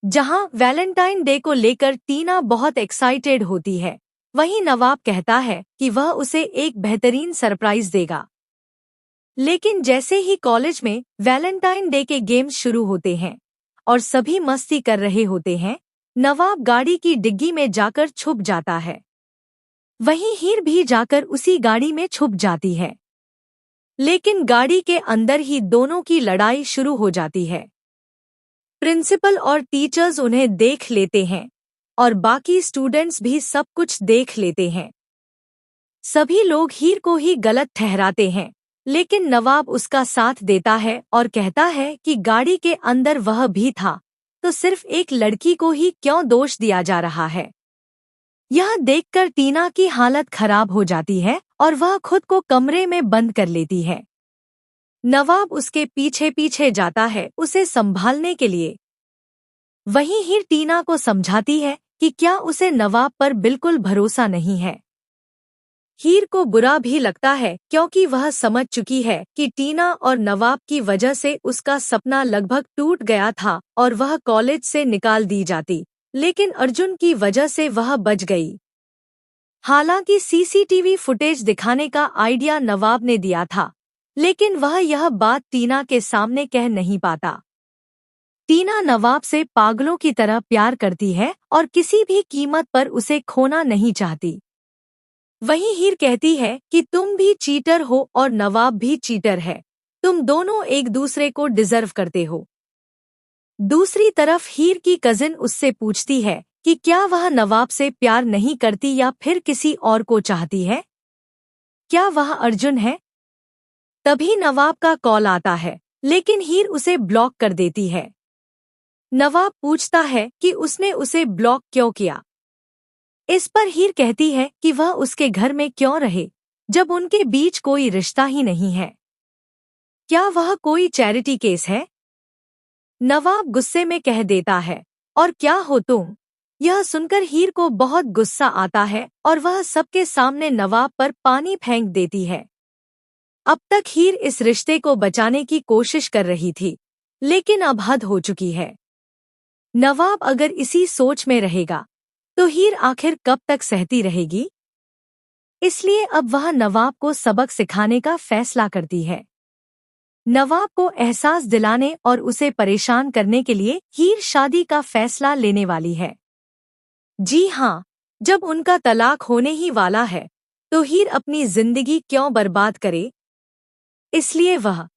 जहां Valentine day को लेकर टीना बहुत एक्साइटेड होती है, वहीं नवाब कहता है कि वह उसे एक बेहतरीन सरप्राइज देगा। लेकिन जैसे ही कॉलेज में वैलेंटाइन डे के गेम्स शुरू होते हैं और सभी मस्ती कर रहे होते हैं, नवाब गाड़ी की डिग्गी में जाकर छुप जाता है। वहीं हीर भी जाकर उसी गाड़ी में छुप जाती है। लेकिन गाड़ी के अंदर ही दोनों की लड़ाई शुरू हो जाती है। प्रिंसिपल और टीचर्स उन्हें देख लेते हैं और बाकी स्टूडेंट्स भी सब कुछ देख लेते हैं। सभी लोग हीर को ही गलत ठहराते हैं, लेकिन नवाब उसका साथ देता है और कहता है कि गाड़ी के अंदर वह भी था, तो सिर्फ एक लड़की को ही क्यों दोष दिया जा रहा है। यह देखकर टीना की हालत खराब हो जाती है और वह खुद को कमरे में बंद कर लेती है। नवाब उसके पीछे पीछे जाता है उसे संभालने के लिए। वहीं हीर टीना को समझाती है कि क्या उसे नवाब पर बिल्कुल भरोसा नहीं है। हीर को बुरा भी लगता है क्योंकि वह समझ चुकी है कि टीना और नवाब की वजह से उसका सपना लगभग टूट गया था और वह कॉलेज से निकाल दी जाती, लेकिन अर्जुन की वजह से वह बच गई। हालांकि सीसीटीवी फुटेज दिखाने का आइडिया नवाब ने दिया था, लेकिन वह यह बात टीना के सामने कह नहीं पाता। टीना नवाब से पागलों की तरह प्यार करती है और किसी भी कीमत पर उसे खोना नहीं चाहती। वहीं हीर कहती है कि तुम भी चीटर हो और नवाब भी चीटर है, तुम दोनों एक दूसरे को डिजर्व करते हो। दूसरी तरफ हीर की कजिन उससे पूछती है कि क्या वह नवाब से प्यार नहीं करती या फिर किसी और को चाहती है, क्या वह अर्जुन है। तभी नवाब का कॉल आता है, लेकिन हीर उसे ब्लॉक कर देती है। नवाब पूछता है कि उसने उसे ब्लॉक क्यों किया। इस पर हीर कहती है कि वह उसके घर में क्यों रहे जब उनके बीच कोई रिश्ता ही नहीं है। क्या वह कोई चैरिटी केस है। नवाब गुस्से में कह देता है, और क्या हो तुम। यह सुनकर हीर को बहुत गुस्सा आता है और वह सबके सामने नवाब पर पानी फेंक देती है। अब तक हीर इस रिश्ते को बचाने की कोशिश कर रही थी, लेकिन अब हद हो चुकी है। नवाब अगर इसी सोच में रहेगा तो हीर आखिर कब तक सहती रहेगी। इसलिए अब वह नवाब को सबक सिखाने का फैसला करती है। नवाब को एहसास दिलाने और उसे परेशान करने के लिए हीर शादी का फैसला लेने वाली है। जी हाँ, जब उनका तलाक होने ही वाला है तो हीर अपनी जिंदगी क्यों बर्बाद करे। इसलिए वह